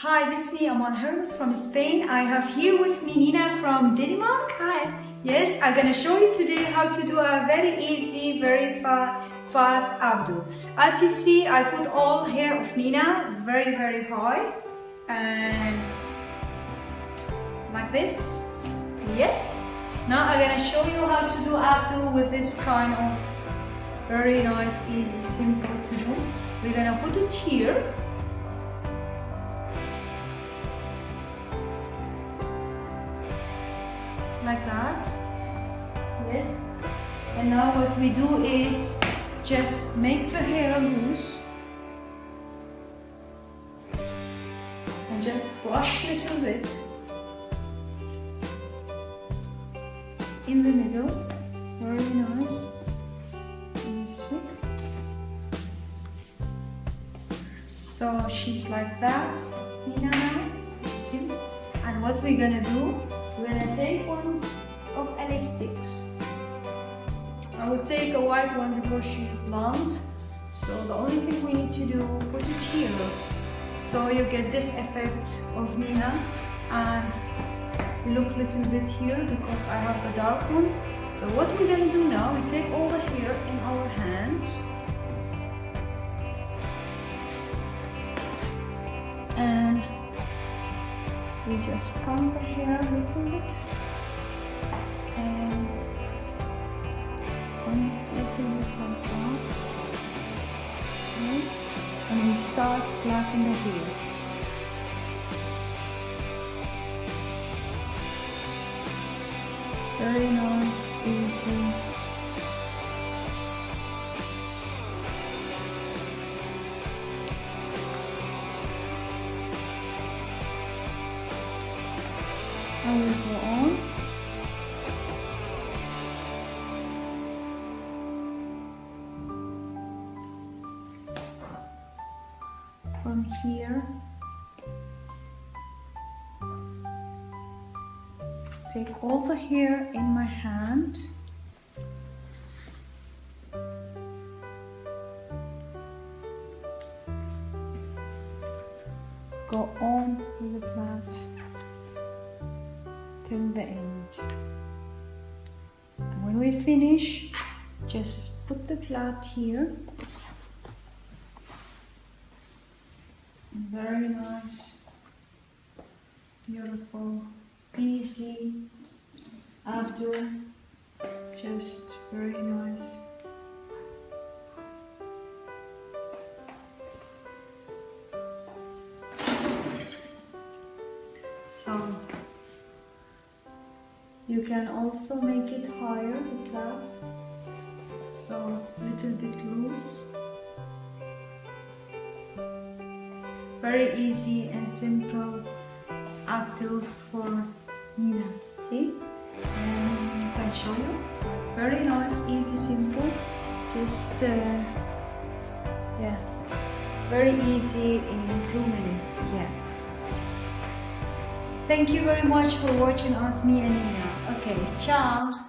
Hi, this is me. I'm on Hermes from Spain. I have here with me Nina from Denmark. Hi. Yes, I'm gonna show you today how to do a very easy, very fast abdo. As you see, I put all hair of Nina very high and like this. Yes. Now I'm gonna show you how to do abdo with this kind of very nice, easy, simple to do. We're gonna put it here. Like that. Yes. And now what we do is just make the hair loose and just brush a little bit in the middle. Very nice. You see? So she's like that, Nina now. See? And what we're gonna do, we're gonna take one of elastics. I will take a white one because she is blonde. So the only thing we need to do, put it here. So you get this effect of Nina, and look a little bit here because I have the dark one. So what we're gonna do now, we take all the hair in our hand. And we just comb the hair a little bit and comb it a little bit like that. Yes, and we start plaiting the hair. It's very nice, easy. I will go on. From here, take all the hair in my hand. Go on with the plait till the end. And when we finish, just put the plait here. Very nice, beautiful, easy abdo, just very nice. So you can also make it higher, the plait, so a little bit loose. Very easy and simple abdo for Nina. See? And I can show you. Very nice, easy, simple. Just yeah, very easy in 2 minutes. Yes. Thank you very much for watching us, me and Nina. Okay, ciao.